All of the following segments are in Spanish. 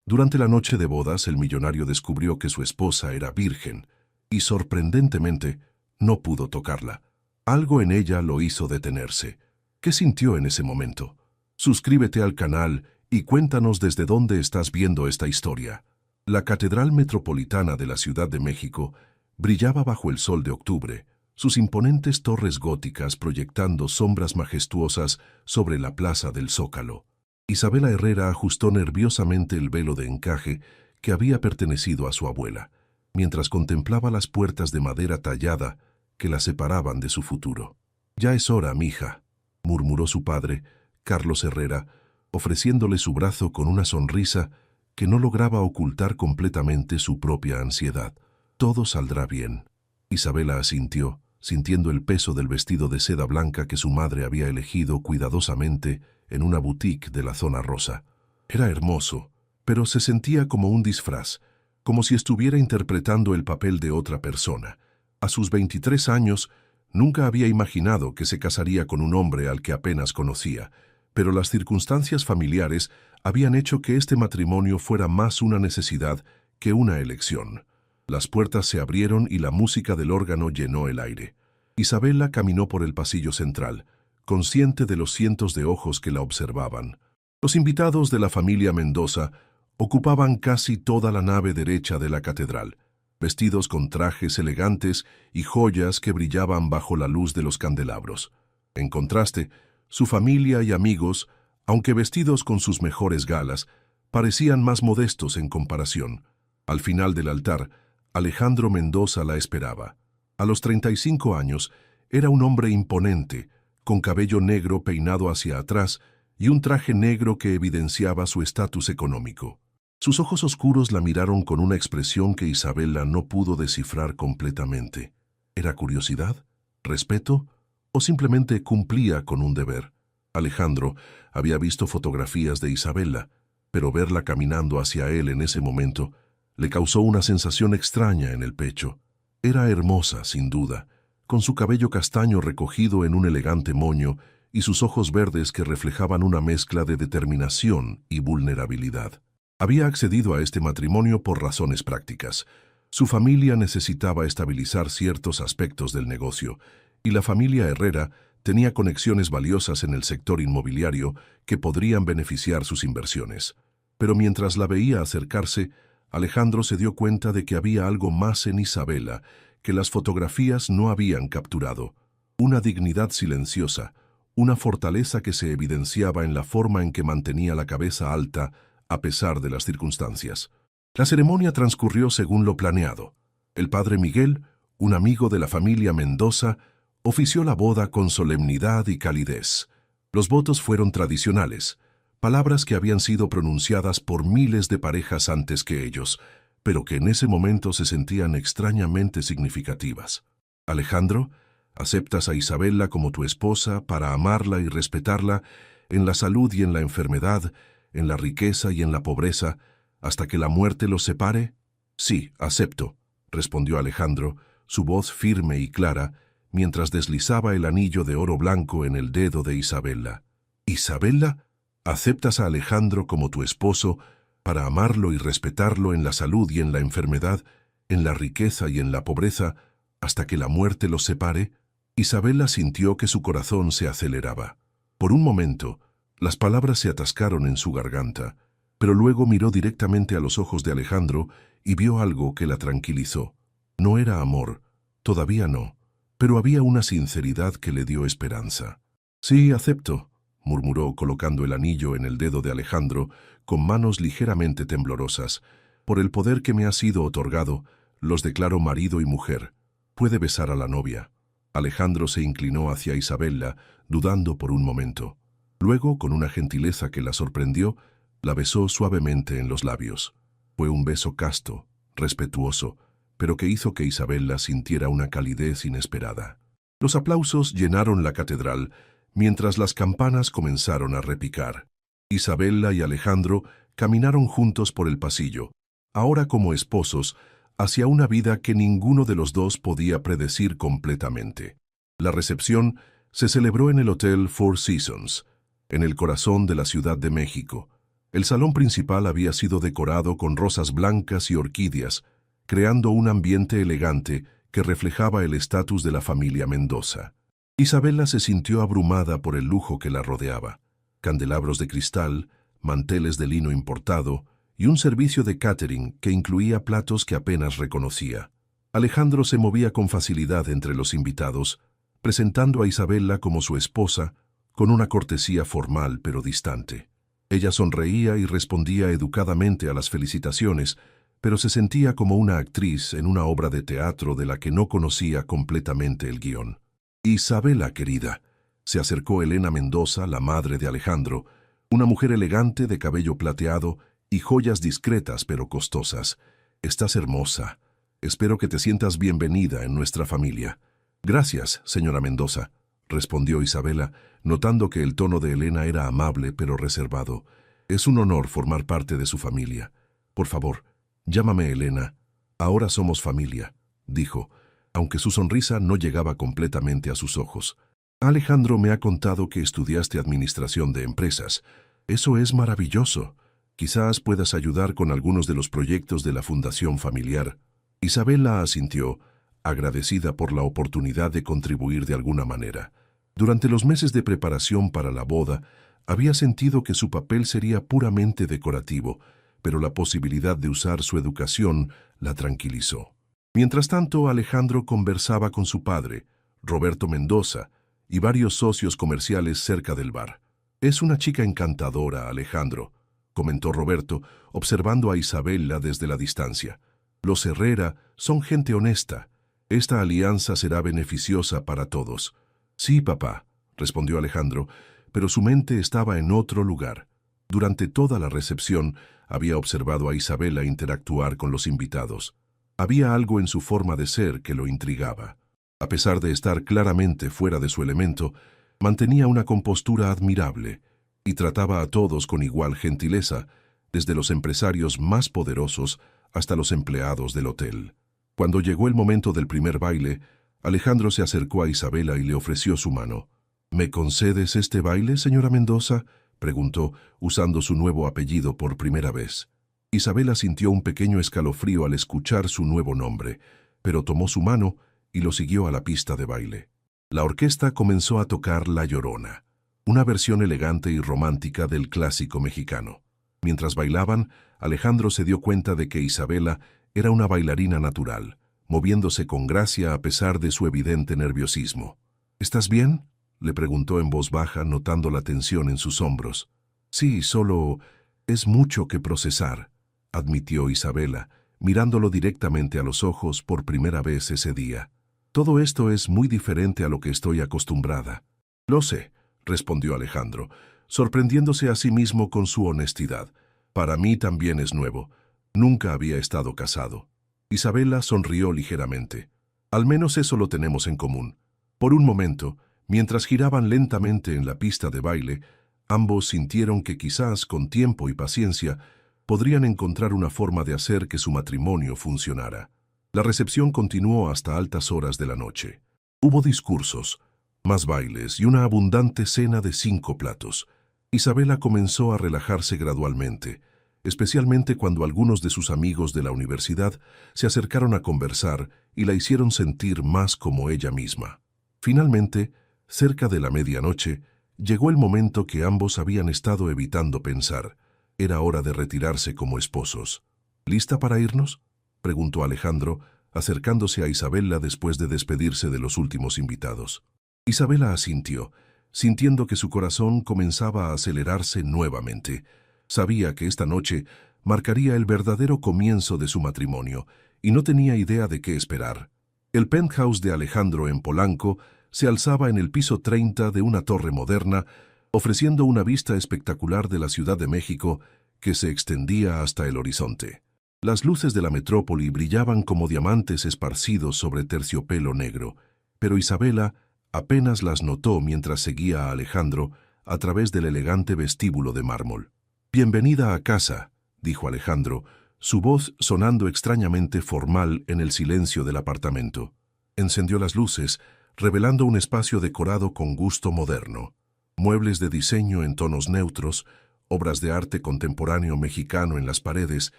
Durante la noche de bodas, el millonario descubrió que su esposa era virgen y, sorprendentemente, no pudo tocarla. Algo en ella lo hizo detenerse. ¿Qué sintió en ese momento? Suscríbete al canal y cuéntanos desde dónde estás viendo esta historia. La Catedral Metropolitana de la Ciudad de México brillaba bajo el sol de octubre, sus imponentes torres góticas proyectando sombras majestuosas sobre la plaza del Zócalo. Isabela Herrera ajustó nerviosamente el velo de encaje que había pertenecido a su abuela, mientras contemplaba las puertas de madera tallada que la separaban de su futuro. «Ya es hora, mija», murmuró su padre, Carlos Herrera, ofreciéndole su brazo con una sonrisa que no lograba ocultar completamente su propia ansiedad. «Todo saldrá bien». Isabela asintió, sintiendo el peso del vestido de seda blanca que su madre había elegido cuidadosamente en una boutique de la zona rosa. Era hermoso, pero se sentía como un disfraz, como si estuviera interpretando el papel de otra persona. A sus 23 años, nunca había imaginado que se casaría con un hombre al que apenas conocía, pero las circunstancias familiares habían hecho que este matrimonio fuera más una necesidad que una elección. Las puertas se abrieron y la música del órgano llenó el aire. Isabela caminó por el pasillo central, consciente de los cientos de ojos que la observaban. Los invitados de la familia Mendoza ocupaban casi toda la nave derecha de la catedral, vestidos con trajes elegantes y joyas que brillaban bajo la luz de los candelabros. En contraste, su familia y amigos, aunque vestidos con sus mejores galas, parecían más modestos en comparación. Al final del altar, Alejandro Mendoza la esperaba. A los 35 años, era un hombre imponente, con cabello negro peinado hacia atrás y un traje negro que evidenciaba su estatus económico. Sus ojos oscuros la miraron con una expresión que Isabela no pudo descifrar completamente. ¿Era curiosidad? ¿Respeto? ¿O simplemente cumplía con un deber? Alejandro había visto fotografías de Isabela, pero verla caminando hacia él en ese momento le causó una sensación extraña en el pecho. Era hermosa, sin duda, con su cabello castaño recogido en un elegante moño y sus ojos verdes que reflejaban una mezcla de determinación y vulnerabilidad. Había accedido a este matrimonio por razones prácticas. Su familia necesitaba estabilizar ciertos aspectos del negocio, y la familia Herrera tenía conexiones valiosas en el sector inmobiliario que podrían beneficiar sus inversiones. Pero mientras la veía acercarse, Alejandro se dio cuenta de que había algo más en Isabela que las fotografías no habían capturado. Una dignidad silenciosa, una fortaleza que se evidenciaba en la forma en que mantenía la cabeza alta a pesar de las circunstancias. La ceremonia transcurrió según lo planeado. El padre Miguel, un amigo de la familia Mendoza, ofició la boda con solemnidad y calidez. Los votos fueron tradicionales, palabras que habían sido pronunciadas por miles de parejas antes que ellos, pero que en ese momento se sentían extrañamente significativas. Alejandro, aceptas a Isabela como tu esposa para amarla y respetarla en la salud y en la enfermedad, en la riqueza y en la pobreza, hasta que la muerte los separe? Sí, acepto, respondió Alejandro, su voz firme y clara, mientras deslizaba el anillo de oro blanco en el dedo de Isabela. ¿Isabela? ¿Aceptas a Alejandro como tu esposo para amarlo y respetarlo en la salud y en la enfermedad, en la riqueza y en la pobreza, hasta que la muerte los separe? Isabela sintió que su corazón se aceleraba. Por un momento, las palabras se atascaron en su garganta, pero luego miró directamente a los ojos de Alejandro y vio algo que la tranquilizó. No era amor, todavía no, pero había una sinceridad que le dio esperanza. «Sí, acepto», murmuró colocando el anillo en el dedo de Alejandro, con manos ligeramente temblorosas. «Por el poder que me ha sido otorgado, los declaro marido y mujer. Puede besar a la novia». Alejandro se inclinó hacia Isabela, dudando por un momento. Luego, con una gentileza que la sorprendió, la besó suavemente en los labios. Fue un beso casto, respetuoso, pero que hizo que Isabela sintiera una calidez inesperada. Los aplausos llenaron la catedral, mientras las campanas comenzaron a repicar. Isabela y Alejandro caminaron juntos por el pasillo, ahora como esposos, hacia una vida que ninguno de los dos podía predecir completamente. La recepción se celebró en el Hotel Four Seasons, en el corazón de la Ciudad de México. El salón principal había sido decorado con rosas blancas y orquídeas, creando un ambiente elegante que reflejaba el estatus de la familia Mendoza. Isabela se sintió abrumada por el lujo que la rodeaba. Candelabros de cristal, manteles de lino importado y un servicio de catering que incluía platos que apenas reconocía. Alejandro se movía con facilidad entre los invitados, presentando a Isabela como su esposa, con una cortesía formal pero distante. Ella sonreía y respondía educadamente a las felicitaciones, pero se sentía como una actriz en una obra de teatro de la que no conocía completamente el guión. «Isabela, querida», se acercó Elena Mendoza, la madre de Alejandro, una mujer elegante de cabello plateado y joyas discretas pero costosas. «Estás hermosa. Espero que te sientas bienvenida en nuestra familia». «Gracias, señora Mendoza», respondió Isabela, notando que el tono de Elena era amable pero reservado. «Es un honor formar parte de su familia. Por favor, llámame Elena. Ahora somos familia», dijo, aunque su sonrisa no llegaba completamente a sus ojos. «Alejandro me ha contado que estudiaste administración de empresas. Eso es maravilloso. Quizás puedas ayudar con algunos de los proyectos de la fundación familiar». Isabela asintió, agradecida por la oportunidad de contribuir de alguna manera. Durante los meses de preparación para la boda, había sentido que su papel sería puramente decorativo, pero la posibilidad de usar su educación la tranquilizó. Mientras tanto, Alejandro conversaba con su padre, Roberto Mendoza, y varios socios comerciales cerca del bar. «Es una chica encantadora, Alejandro», comentó Roberto, observando a Isabela desde la distancia. «Los Herrera son gente honesta. Esta alianza será beneficiosa para todos». «Sí, papá», respondió Alejandro, pero su mente estaba en otro lugar. Durante toda la recepción había observado a Isabela interactuar con los invitados. Había algo en su forma de ser que lo intrigaba. A pesar de estar claramente fuera de su elemento, mantenía una compostura admirable y trataba a todos con igual gentileza, desde los empresarios más poderosos hasta los empleados del hotel. Cuando llegó el momento del primer baile, Alejandro se acercó a Isabela y le ofreció su mano. «¿Me concedes este baile, señora Mendoza?», preguntó, usando su nuevo apellido por primera vez. Isabela sintió un pequeño escalofrío al escuchar su nuevo nombre, pero tomó su mano y lo siguió a la pista de baile. La orquesta comenzó a tocar La Llorona, una versión elegante y romántica del clásico mexicano. Mientras bailaban, Alejandro se dio cuenta de que Isabela era una bailarina natural, moviéndose con gracia a pesar de su evidente nerviosismo. «¿Estás bien?», le preguntó en voz baja, notando la tensión en sus hombros. «Sí, solo es mucho que procesar», admitió Isabela, mirándolo directamente a los ojos por primera vez ese día. «Todo esto es muy diferente a lo que estoy acostumbrada». «Lo sé», respondió Alejandro, sorprendiéndose a sí mismo con su honestidad. «Para mí también es nuevo. Nunca había estado casado». Isabela sonrió ligeramente. «Al menos eso lo tenemos en común». Por un momento, mientras giraban lentamente en la pista de baile, ambos sintieron que quizás con tiempo y paciencia podrían encontrar una forma de hacer que su matrimonio funcionara. La recepción continuó hasta altas horas de la noche. Hubo discursos, más bailes y una abundante cena de 5 platos. Isabela comenzó a relajarse gradualmente, especialmente cuando algunos de sus amigos de la universidad se acercaron a conversar y la hicieron sentir más como ella misma. Finalmente, cerca de la medianoche, llegó el momento que ambos habían estado evitando pensar. Era hora de retirarse como esposos. «¿Lista para irnos?», preguntó Alejandro, acercándose a Isabela después de despedirse de los últimos invitados. Isabela asintió, sintiendo que su corazón comenzaba a acelerarse nuevamente. Sabía que esta noche marcaría el verdadero comienzo de su matrimonio y no tenía idea de qué esperar. El penthouse de Alejandro en Polanco se alzaba en el piso 30 de una torre moderna, ofreciendo una vista espectacular de la Ciudad de México que se extendía hasta el horizonte. Las luces de la metrópoli brillaban como diamantes esparcidos sobre terciopelo negro, pero Isabela apenas las notó mientras seguía a Alejandro a través del elegante vestíbulo de mármol. «Bienvenida a casa», dijo Alejandro, su voz sonando extrañamente formal en el silencio del apartamento. Encendió las luces, revelando un espacio decorado con gusto moderno. Muebles de diseño en tonos neutros, obras de arte contemporáneo mexicano en las paredes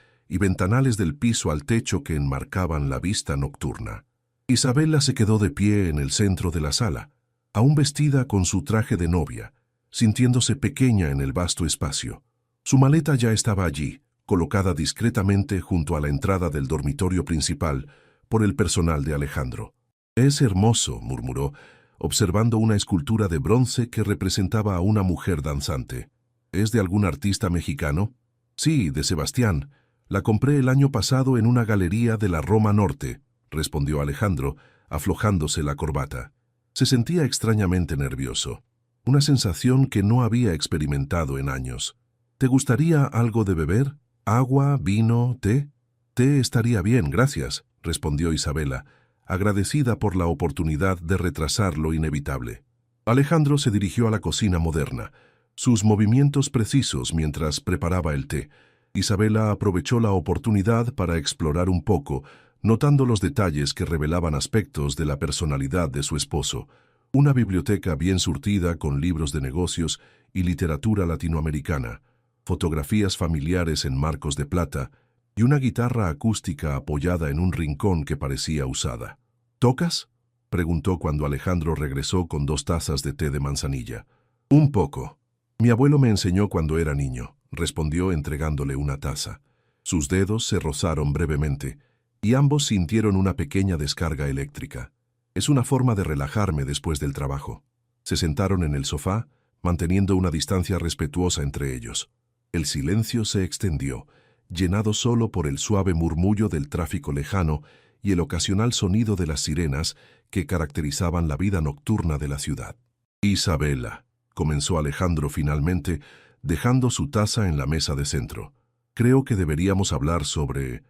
y ventanales del piso al techo que enmarcaban la vista nocturna. Isabela se quedó de pie en el centro de la sala, aún vestida con su traje de novia, sintiéndose pequeña en el vasto espacio. Su maleta ya estaba allí, colocada discretamente junto a la entrada del dormitorio principal por el personal de Alejandro. «Es hermoso», murmuró, observando una escultura de bronce que representaba a una mujer danzante. «¿Es de algún artista mexicano?» «Sí, de Sebastián. La compré el año pasado en una galería de la Roma Norte», respondió Alejandro, aflojándose la corbata. Se sentía extrañamente nervioso, una sensación que no había experimentado en años. «¿Te gustaría algo de beber? ¿Agua, vino, té?» «Té estaría bien, gracias», respondió Isabela, agradecida por la oportunidad de retrasar lo inevitable. Alejandro se dirigió a la cocina moderna, sus movimientos precisos mientras preparaba el té. Isabela aprovechó la oportunidad para explorar un poco, notando los detalles que revelaban aspectos de la personalidad de su esposo. Una biblioteca bien surtida con libros de negocios y literatura latinoamericana, fotografías familiares en marcos de plata y una guitarra acústica apoyada en un rincón que parecía usada. «¿Tocas?», preguntó cuando Alejandro regresó con 2 tazas de té de manzanilla. «Un poco. Mi abuelo me enseñó cuando era niño», respondió entregándole una taza. Sus dedos se rozaron brevemente y ambos sintieron una pequeña descarga eléctrica. «Es una forma de relajarme después del trabajo». Se sentaron en el sofá, manteniendo una distancia respetuosa entre ellos. El silencio se extendió, llenado solo por el suave murmullo del tráfico lejano y el ocasional sonido de las sirenas que caracterizaban la vida nocturna de la ciudad. «Isabela», comenzó Alejandro finalmente, dejando su taza en la mesa de centro. «Creo que deberíamos hablar sobre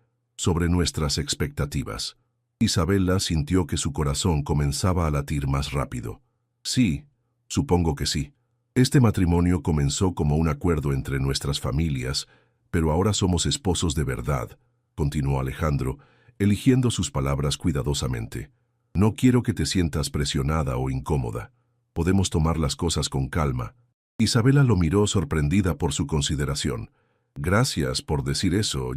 nuestras expectativas». Isabela sintió que su corazón comenzaba a latir más rápido. «Sí, supongo que sí. Este matrimonio comenzó como un acuerdo entre nuestras familias, pero ahora somos esposos de verdad», continuó Alejandro, eligiendo sus palabras cuidadosamente. «No quiero que te sientas presionada o incómoda. Podemos tomar las cosas con calma». Isabela lo miró sorprendida por su consideración. «Gracias por decir eso.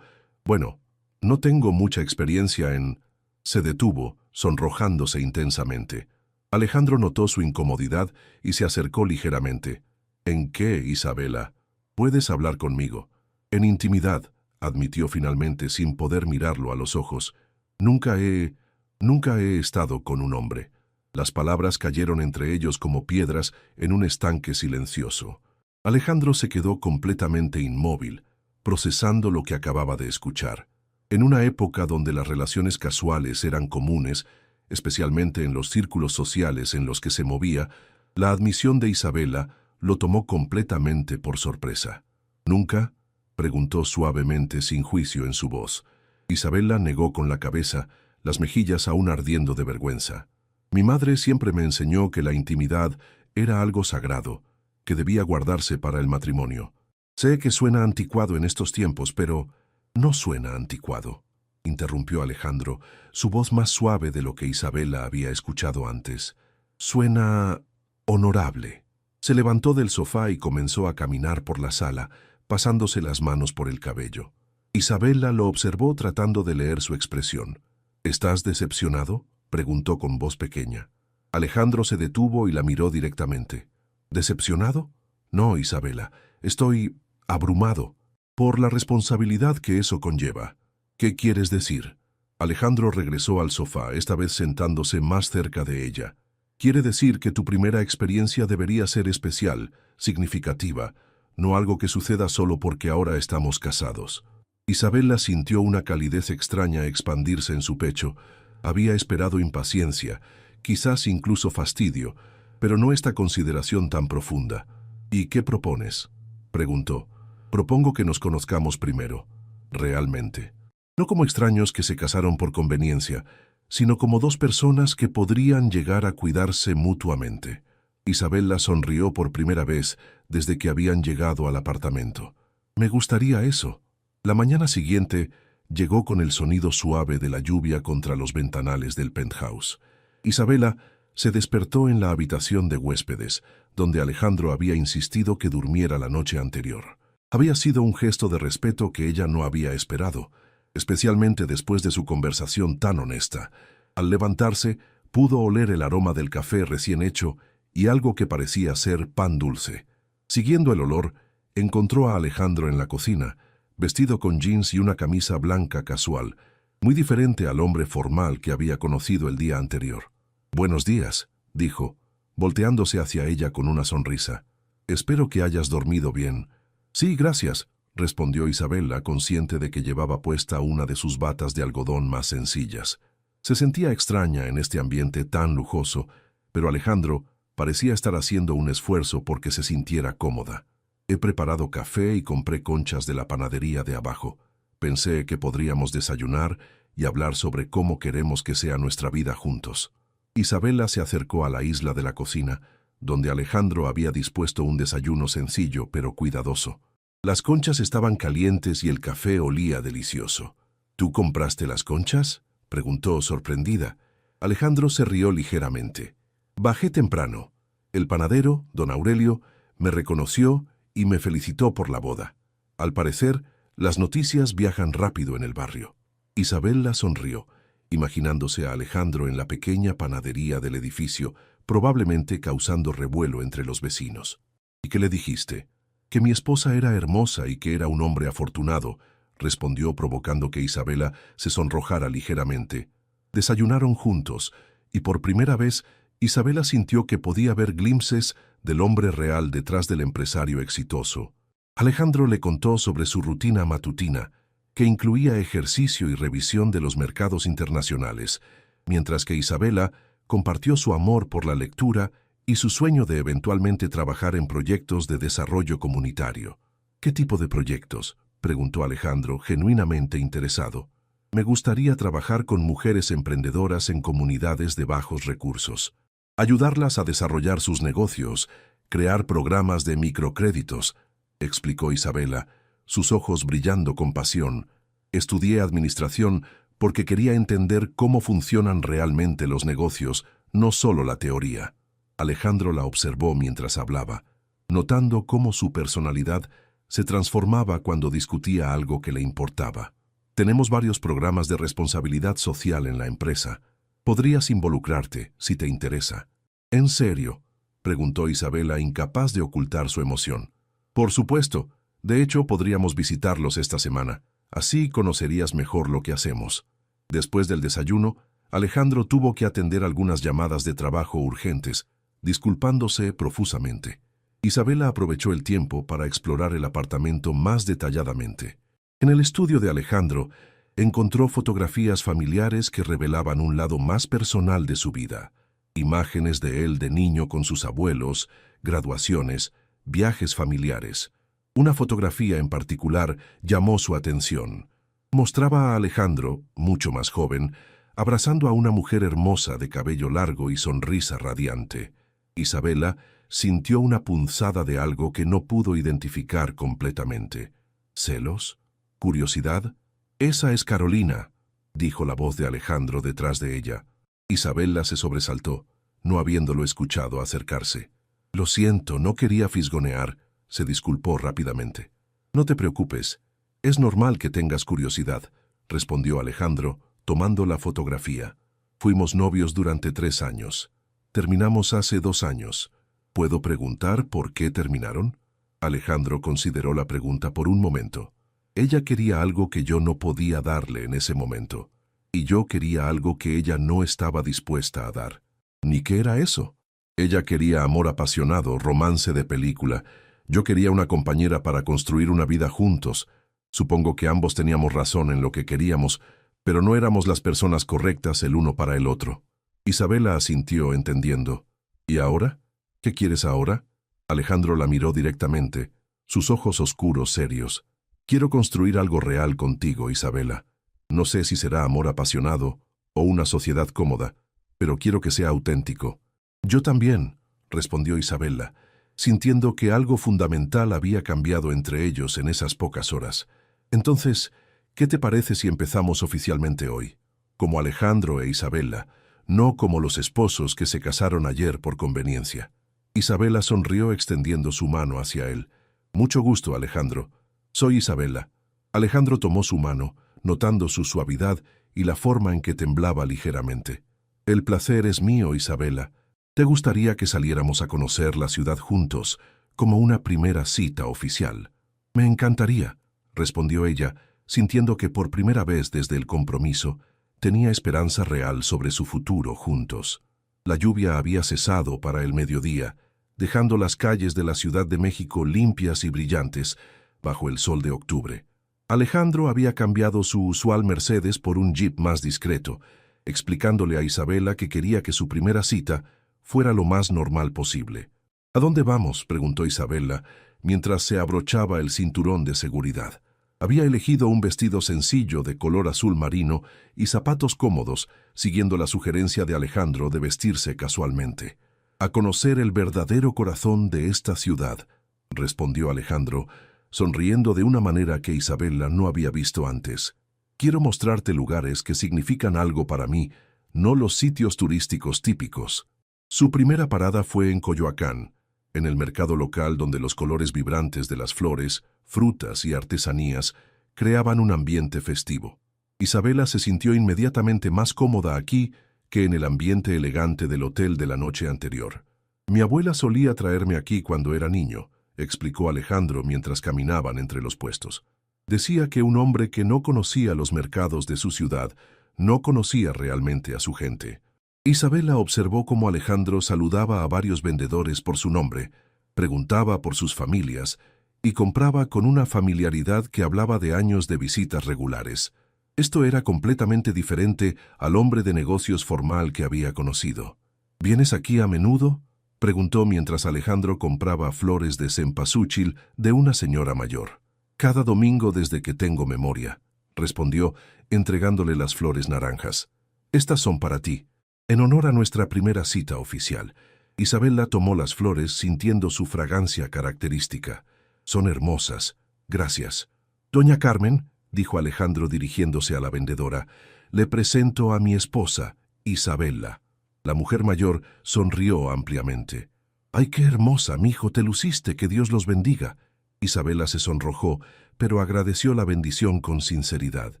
Bueno, no tengo mucha experiencia en...» Se detuvo, sonrojándose intensamente. Alejandro notó su incomodidad y se acercó ligeramente. «¿En qué, Isabela? Puedes hablar conmigo». «En intimidad», admitió finalmente sin poder mirarlo a los ojos. Nunca he estado con un hombre». Las palabras cayeron entre ellos como piedras en un estanque silencioso. Alejandro se quedó completamente inmóvil, procesando lo que acababa de escuchar. En una época donde las relaciones casuales eran comunes, especialmente en los círculos sociales en los que se movía, la admisión de Isabela lo tomó completamente por sorpresa. «¿Nunca?», preguntó suavemente sin juicio en su voz. Isabela negó con la cabeza, las mejillas aún ardiendo de vergüenza. «Mi madre siempre me enseñó que la intimidad era algo sagrado, que debía guardarse para el matrimonio. Sé que suena anticuado en estos tiempos, pero no suena anticuado», interrumpió Alejandro, su voz más suave de lo que Isabela había escuchado antes. «Suena honorable». Se levantó del sofá y comenzó a caminar por la sala, pasándose las manos por el cabello. Isabela lo observó tratando de leer su expresión. «¿Estás decepcionado?», preguntó con voz pequeña. Alejandro se detuvo y la miró directamente. «¿Decepcionado? No, Isabela, estoy abrumado por la responsabilidad que eso conlleva». «¿Qué quieres decir?». Alejandro regresó al sofá, esta vez sentándose más cerca de ella. «Quiere decir que tu primera experiencia debería ser especial, significativa, no algo que suceda solo porque ahora estamos casados». Isabela sintió una calidez extraña expandirse en su pecho. Había esperado impaciencia, quizás incluso fastidio, pero no esta consideración tan profunda. «¿Y qué propones?», preguntó. «Propongo que nos conozcamos primero, realmente. No como extraños que se casaron por conveniencia, sino como 2 personas que podrían llegar a cuidarse mutuamente». Isabela sonrió por primera vez desde que habían llegado al apartamento. «Me gustaría eso». La mañana siguiente llegó con el sonido suave de la lluvia contra los ventanales del penthouse. Isabela se despertó en la habitación de huéspedes, donde Alejandro había insistido que durmiera la noche anterior. Había sido un gesto de respeto que ella no había esperado, especialmente después de su conversación tan honesta. Al levantarse, pudo oler el aroma del café recién hecho y algo que parecía ser pan dulce. Siguiendo el olor, encontró a Alejandro en la cocina, vestido con jeans y una camisa blanca casual, muy diferente al hombre formal que había conocido el día anterior. «Buenos días», dijo, volteándose hacia ella con una sonrisa. «Espero que hayas dormido bien». «Sí, gracias», respondió Isabela, consciente de que llevaba puesta una de sus batas de algodón más sencillas. Se sentía extraña en este ambiente tan lujoso, pero Alejandro parecía estar haciendo un esfuerzo porque se sintiera cómoda. «He preparado café y compré conchas de la panadería de abajo. Pensé que podríamos desayunar y hablar sobre cómo queremos que sea nuestra vida juntos». Isabela se acercó a la isla de la cocina, donde Alejandro había dispuesto un desayuno sencillo pero cuidadoso. Las conchas estaban calientes y el café olía delicioso. «¿Tú compraste las conchas?», preguntó sorprendida. Alejandro se rió ligeramente. «Bajé temprano. El panadero, don Aurelio, me reconoció y me felicitó por la boda. Al parecer, las noticias viajan rápido en el barrio». Isabela sonrió, imaginándose a Alejandro en la pequeña panadería del edificio, probablemente causando revuelo entre los vecinos. «¿Y qué le dijiste?» «Que mi esposa era hermosa y que era un hombre afortunado», respondió, provocando que Isabela se sonrojara ligeramente. Desayunaron juntos, y por primera vez Isabela sintió que podía ver glimpses del hombre real detrás del empresario exitoso. Alejandro le contó sobre su rutina matutina, que incluía ejercicio y revisión de los mercados internacionales, mientras que Isabela compartió su amor por la lectura y su sueño de eventualmente trabajar en proyectos de desarrollo comunitario. «¿Qué tipo de proyectos?», preguntó Alejandro, genuinamente interesado. «Me gustaría trabajar con mujeres emprendedoras en comunidades de bajos recursos, ayudarlas a desarrollar sus negocios, crear programas de microcréditos», explicó Isabela, sus ojos brillando con pasión. «Estudié administración porque quería entender cómo funcionan realmente los negocios, no solo la teoría». Alejandro la observó mientras hablaba, notando cómo su personalidad se transformaba cuando discutía algo que le importaba. «Tenemos varios programas de responsabilidad social en la empresa. Podrías involucrarte, si te interesa». «¿En serio?», preguntó Isabela, incapaz de ocultar su emoción. «Por supuesto. De hecho, podríamos visitarlos esta semana. Así conocerías mejor lo que hacemos». Después del desayuno, Alejandro tuvo que atender algunas llamadas de trabajo urgentes, disculpándose profusamente. Isabela aprovechó el tiempo para explorar el apartamento más detalladamente. En el estudio de Alejandro, encontró fotografías familiares que revelaban un lado más personal de su vida. Imágenes de él de niño con sus abuelos, graduaciones, viajes familiares. Una fotografía en particular llamó su atención. Mostraba a Alejandro, mucho más joven, abrazando a una mujer hermosa de cabello largo y sonrisa radiante. Isabela sintió una punzada de algo que no pudo identificar completamente. ¿Celos? ¿Curiosidad? «Esa es Carolina», dijo la voz de Alejandro detrás de ella. Isabela se sobresaltó, no habiéndolo escuchado acercarse. «Lo siento, no quería fisgonear», se disculpó rápidamente. «No te preocupes, es normal que tengas curiosidad», respondió Alejandro, tomando la fotografía. «Fuimos novios durante 3 años. Terminamos hace 2 años. ¿Puedo preguntar por qué terminaron?» Alejandro consideró la pregunta por un momento. Ella quería algo que yo no podía darle en ese momento, y yo quería algo que ella no estaba dispuesta a dar. ¿Ni qué era eso? Ella quería amor apasionado, romance de película. Yo quería una compañera para construir una vida juntos. Supongo que ambos teníamos razón en lo que queríamos, pero no éramos las personas correctas el uno para el otro. Isabela asintió, entendiendo. «¿Y ahora? ¿Qué quieres ahora?» Alejandro la miró directamente, sus ojos oscuros, serios. «Quiero construir algo real contigo, Isabela. No sé si será amor apasionado o una sociedad cómoda, pero quiero que sea auténtico». «Yo también», respondió Isabela, sintiendo que algo fundamental había cambiado entre ellos en esas pocas horas. «Entonces, ¿qué te parece si empezamos oficialmente hoy? Como Alejandro e Isabela, no como los esposos que se casaron ayer por conveniencia. Isabela sonrió extendiendo su mano hacia él. Mucho gusto, Alejandro. Soy Isabela. Alejandro tomó su mano, notando su suavidad y la forma en que temblaba ligeramente. El placer es mío, Isabela. ¿Te gustaría que saliéramos a conocer la ciudad juntos, como una primera cita oficial? Me encantaría, respondió ella, sintiendo que por primera vez desde el compromiso tenía esperanza real sobre su futuro juntos. La lluvia había cesado para el mediodía, dejando las calles de la Ciudad de México limpias y brillantes bajo el sol de octubre. Alejandro había cambiado su usual Mercedes por un Jeep más discreto, explicándole a Isabela que quería que su primera cita fuera lo más normal posible. ¿A dónde vamos?, preguntó Isabela, mientras se abrochaba el cinturón de seguridad. Había elegido un vestido sencillo de color azul marino y zapatos cómodos, siguiendo la sugerencia de Alejandro de vestirse casualmente. A conocer el verdadero corazón de esta ciudad, respondió Alejandro, sonriendo de una manera que Isabela no había visto antes. Quiero mostrarte lugares que significan algo para mí, no los sitios turísticos típicos. Su primera parada fue en Coyoacán, en el mercado local donde los colores vibrantes de las flores, frutas y artesanías creaban un ambiente festivo. Isabela se sintió inmediatamente más cómoda aquí que en el ambiente elegante del hotel de la noche anterior. Mi abuela solía traerme aquí cuando era niño, explicó Alejandro mientras caminaban entre los puestos. Decía que un hombre que no conocía los mercados de su ciudad no conocía realmente a su gente. Isabela observó cómo Alejandro saludaba a varios vendedores por su nombre, preguntaba por sus familias y compraba con una familiaridad que hablaba de años de visitas regulares. Esto era completamente diferente al hombre de negocios formal que había conocido. ¿Vienes aquí a menudo?, preguntó mientras Alejandro compraba flores de cempasúchil de una señora mayor. Cada domingo desde que tengo memoria, respondió, entregándole las flores naranjas. Estas son para ti. En honor a nuestra primera cita oficial, Isabela tomó las flores sintiendo su fragancia característica. Son hermosas. Gracias. Doña Carmen, dijo Alejandro dirigiéndose a la vendedora, le presento a mi esposa, Isabela. La mujer mayor sonrió ampliamente. ¡Ay, qué hermosa, mijo, te luciste, que Dios los bendiga! Isabela se sonrojó, pero agradeció la bendición con sinceridad.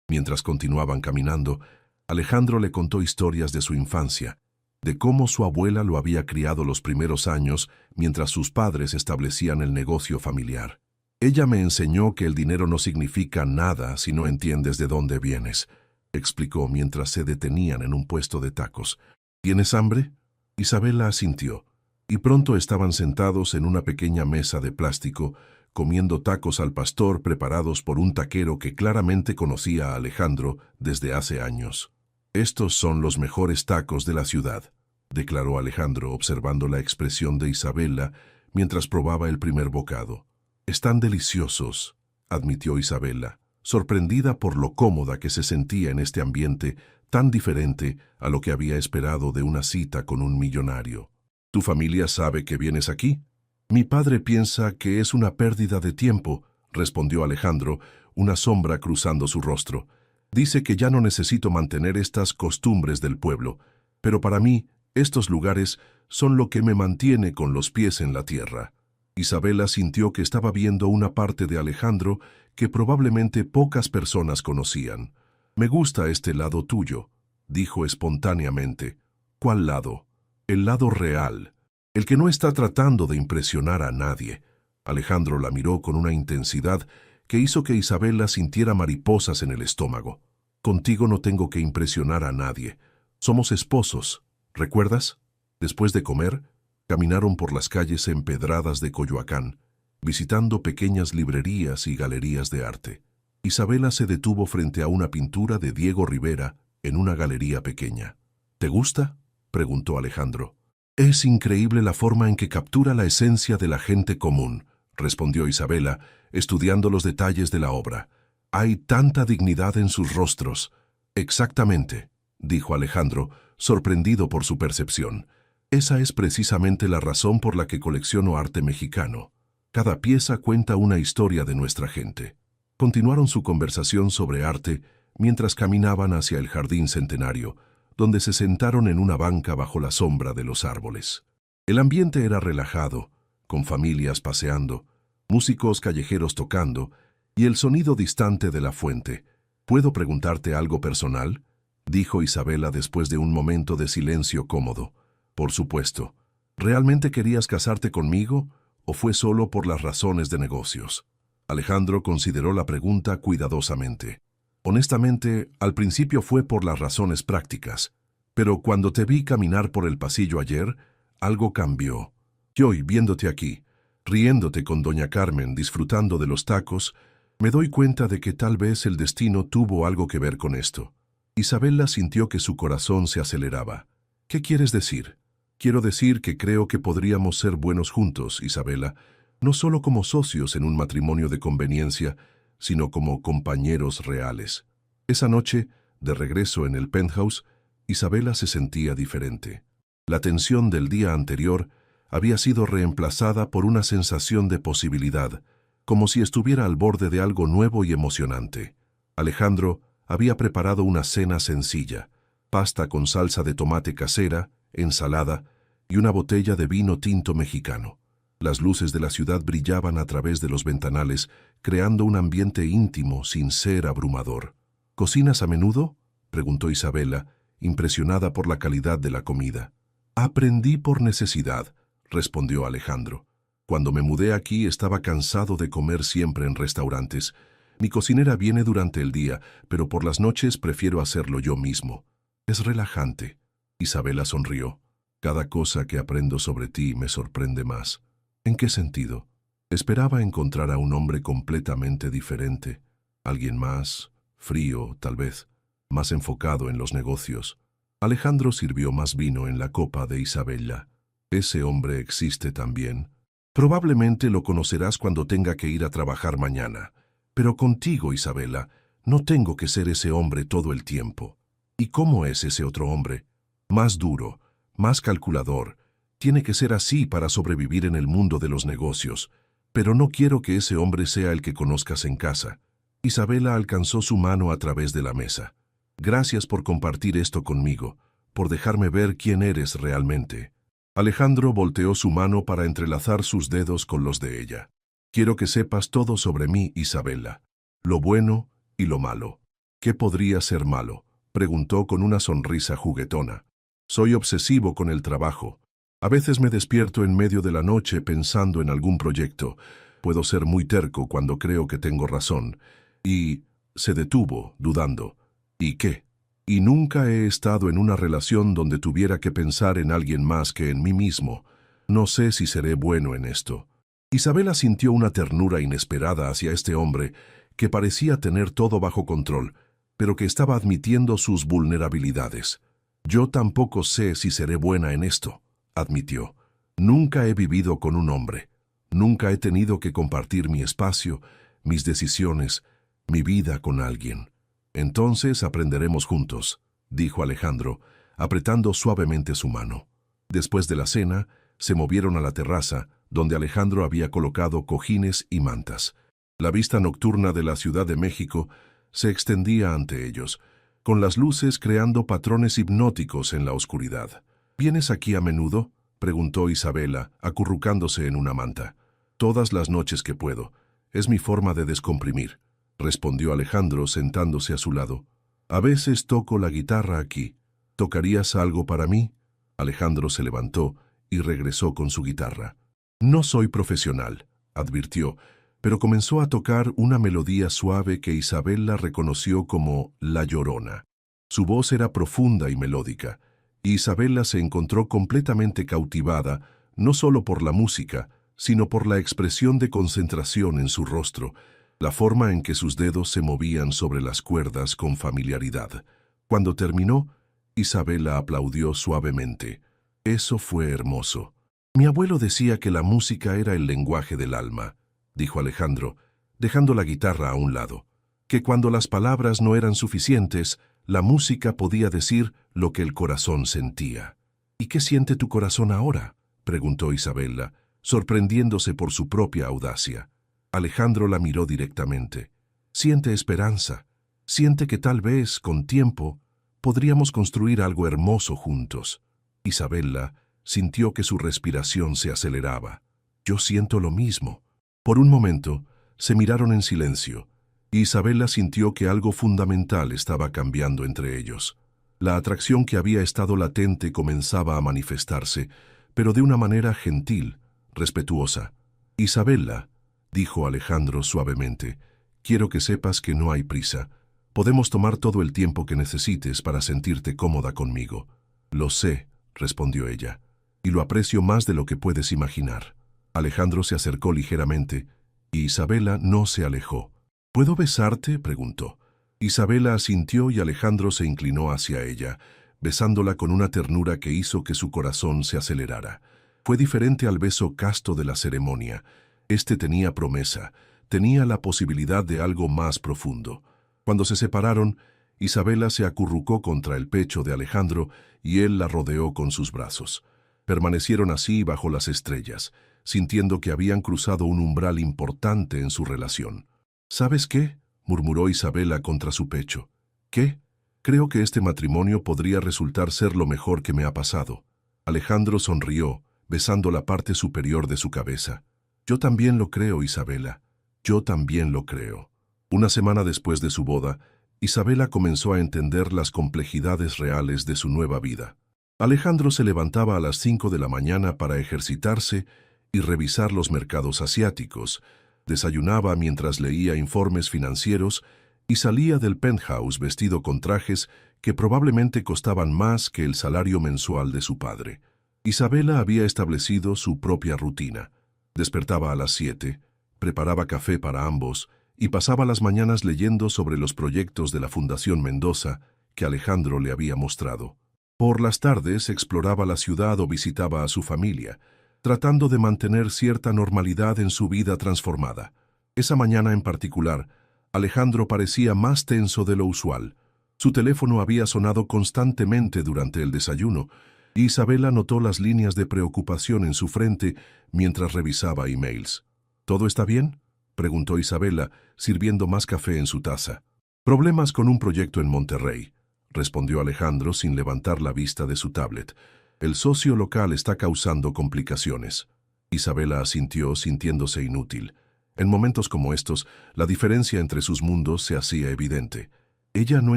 Mientras continuaban caminando, Alejandro le contó historias de su infancia, de cómo su abuela lo había criado los primeros años mientras sus padres establecían el negocio familiar. Ella me enseñó que el dinero no significa nada si no entiendes de dónde vienes, explicó mientras se detenían en un puesto de tacos. ¿Tienes hambre? Isabela asintió, y pronto estaban sentados en una pequeña mesa de plástico, comiendo tacos al pastor preparados por un taquero que claramente conocía a Alejandro desde hace años. Estos son los mejores tacos de la ciudad, declaró Alejandro observando la expresión de Isabela mientras probaba el primer bocado. Están deliciosos, admitió Isabela, sorprendida por lo cómoda que se sentía en este ambiente tan diferente a lo que había esperado de una cita con un millonario. ¿Tu familia sabe que vienes aquí? Mi padre piensa que es una pérdida de tiempo, respondió Alejandro, una sombra cruzando su rostro. Dice que ya no necesito mantener estas costumbres del pueblo, pero para mí, estos lugares son lo que me mantiene con los pies en la tierra. Isabela sintió que estaba viendo una parte de Alejandro que probablemente pocas personas conocían. Me gusta este lado tuyo, dijo espontáneamente. ¿Cuál lado? El lado real, el que no está tratando de impresionar a nadie. Alejandro la miró con una intensidad que hizo que Isabela sintiera mariposas en el estómago. Contigo no tengo que impresionar a nadie. Somos esposos, ¿recuerdas? Después de comer, caminaron por las calles empedradas de Coyoacán, visitando pequeñas librerías y galerías de arte. Isabela se detuvo frente a una pintura de Diego Rivera en una galería pequeña. ¿Te gusta?, preguntó Alejandro. Es increíble la forma en que captura la esencia de la gente común, respondió Isabela, estudiando los detalles de la obra. Hay tanta dignidad en sus rostros. Exactamente, dijo Alejandro, sorprendido por su percepción. Esa es precisamente la razón por la que colecciono arte mexicano. Cada pieza cuenta una historia de nuestra gente. Continuaron su conversación sobre arte mientras caminaban hacia el jardín centenario, donde se sentaron en una banca bajo la sombra de los árboles. El ambiente era relajado, con familias paseando, músicos callejeros tocando y el sonido distante de la fuente. ¿Puedo preguntarte algo personal?, dijo Isabela después de un momento de silencio cómodo. Por supuesto. ¿Realmente querías casarte conmigo o fue solo por las razones de negocios? Alejandro consideró la pregunta cuidadosamente. Honestamente, al principio fue por las razones prácticas, pero cuando te vi caminar por el pasillo ayer, algo cambió. Y hoy, viéndote aquí, riéndote con doña Carmen, disfrutando de los tacos, me doy cuenta de que tal vez el destino tuvo algo que ver con esto. Isabela sintió que su corazón se aceleraba. ¿Qué quieres decir? Quiero decir que creo que podríamos ser buenos juntos, Isabela, no solo como socios en un matrimonio de conveniencia, sino como compañeros reales. Esa noche, de regreso en el penthouse, Isabela se sentía diferente. La tensión del día anterior había sido reemplazada por una sensación de posibilidad, como si estuviera al borde de algo nuevo y emocionante. Alejandro había preparado una cena sencilla: pasta con salsa de tomate casera, ensalada y una botella de vino tinto mexicano. Las luces de la ciudad brillaban a través de los ventanales, creando un ambiente íntimo sin ser abrumador. ¿Cocinas a menudo?, preguntó Isabela, impresionada por la calidad de la comida. Aprendí por necesidad, respondió Alejandro. Cuando me mudé aquí estaba cansado de comer siempre en restaurantes. Mi cocinera viene durante el día, pero por las noches prefiero hacerlo yo mismo. Es relajante. Isabela sonrió. Cada cosa que aprendo sobre ti me sorprende más. ¿En qué sentido? Esperaba encontrar a un hombre completamente diferente. Alguien más, frío, tal vez, más enfocado en los negocios. Alejandro sirvió más vino en la copa de Isabela. Ese hombre existe también. Probablemente lo conocerás cuando tenga que ir a trabajar mañana. Pero contigo, Isabela, no tengo que ser ese hombre todo el tiempo. ¿Y cómo es ese otro hombre? Más duro, más calculador. Tiene que ser así para sobrevivir en el mundo de los negocios. Pero no quiero que ese hombre sea el que conozcas en casa. Isabela alcanzó su mano a través de la mesa. Gracias por compartir esto conmigo, por dejarme ver quién eres realmente. Alejandro volteó su mano para entrelazar sus dedos con los de ella. Quiero que sepas todo sobre mí, Isabela. Lo bueno y lo malo. ¿Qué podría ser malo?, preguntó con una sonrisa juguetona. Soy obsesivo con el trabajo. A veces me despierto en medio de la noche pensando en algún proyecto. Puedo ser muy terco cuando creo que tengo razón. Y se detuvo, dudando. ¿Y qué? Y nunca he estado en una relación donde tuviera que pensar en alguien más que en mí mismo. No sé si seré bueno en esto. Isabela sintió una ternura inesperada hacia este hombre que parecía tener todo bajo control, pero que estaba admitiendo sus vulnerabilidades. Yo tampoco sé si seré buena en esto, admitió. Nunca he vivido con un hombre. Nunca he tenido que compartir mi espacio, mis decisiones, mi vida con alguien. Entonces aprenderemos juntos, dijo Alejandro, apretando suavemente su mano. Después de la cena, se movieron a la terraza, donde Alejandro había colocado cojines y mantas. La vista nocturna de la Ciudad de México se extendía ante ellos, con las luces creando patrones hipnóticos en la oscuridad. ¿Vienes aquí a menudo?, preguntó Isabela, acurrucándose en una manta. Todas las noches que puedo. Es mi forma de descomprimir, respondió Alejandro sentándose a su lado. A veces toco la guitarra aquí. ¿Tocarías algo para mí? Alejandro se levantó y regresó con su guitarra. No soy profesional, advirtió, pero comenzó a tocar una melodía suave que Isabela reconoció como La Llorona. Su voz era profunda y melódica, y Isabela se encontró completamente cautivada, no solo por la música, sino por la expresión de concentración en su rostro, la forma en que sus dedos se movían sobre las cuerdas con familiaridad. Cuando terminó, Isabela aplaudió suavemente. Eso fue hermoso. Mi abuelo decía que la música era el lenguaje del alma, dijo Alejandro, dejando la guitarra a un lado, que cuando las palabras no eran suficientes, la música podía decir lo que el corazón sentía. ¿Y qué siente tu corazón ahora?, preguntó Isabela, sorprendiéndose por su propia audacia. Alejandro la miró directamente. Siente esperanza. Siente que tal vez, con tiempo, Podríamos construir algo hermoso juntos. Isabella sintió que su respiración se aceleraba. Yo siento lo mismo. Por un momento, se miraron en silencio, y Isabella sintió que algo fundamental estaba cambiando entre ellos. La atracción que había estado latente comenzaba a manifestarse, pero de una manera gentil, respetuosa. Isabella, dijo Alejandro suavemente, quiero que sepas que no hay prisa. Podemos tomar todo el tiempo que necesites para sentirte cómoda conmigo. Lo sé, respondió ella, y lo aprecio más de lo que puedes imaginar. Alejandro se acercó ligeramente, y Isabella no se alejó. ¿Puedo besarte?, preguntó. Isabella asintió y Alejandro se inclinó hacia ella, besándola con una ternura que hizo que su corazón se acelerara. Fue diferente al beso casto de la ceremonia. Este tenía promesa, tenía la posibilidad de algo más profundo. Cuando se separaron, Isabella se acurrucó contra el pecho de Alejandro y él la rodeó con sus brazos. Permanecieron así bajo las estrellas, sintiendo que habían cruzado un umbral importante en su relación. ¿Sabes qué?, murmuró Isabella contra su pecho. ¿Qué? Creo que este matrimonio podría resultar ser lo mejor que me ha pasado. Alejandro sonrió, besando la parte superior de su cabeza. Yo también lo creo, Isabella. Yo también lo creo. Una semana después de su boda, Isabella comenzó a entender las complejidades reales de su nueva vida. Alejandro se levantaba a las 5 de la mañana para ejercitarse y revisar los mercados asiáticos, desayunaba mientras leía informes financieros y salía del penthouse vestido con trajes que probablemente costaban más que el salario mensual de su padre. Isabella había establecido su propia rutina. Despertaba a las 7, preparaba café para ambos y pasaba las mañanas leyendo sobre los proyectos de la Fundación Mendoza que Alejandro le había mostrado. Por las tardes exploraba la ciudad o visitaba a su familia, tratando de mantener cierta normalidad en su vida transformada. Esa mañana en particular, Alejandro parecía más tenso de lo usual. Su teléfono había sonado constantemente durante el desayuno, y Isabella notó las líneas de preocupación en su frente mientras revisaba emails. ¿Todo está bien?, preguntó Isabella, sirviendo más café en su taza. Problemas con un proyecto en Monterrey, respondió Alejandro sin levantar la vista de su tablet. El socio local está causando complicaciones. Isabella asintió, sintiéndose inútil. En momentos como estos, la diferencia entre sus mundos se hacía evidente. Ella no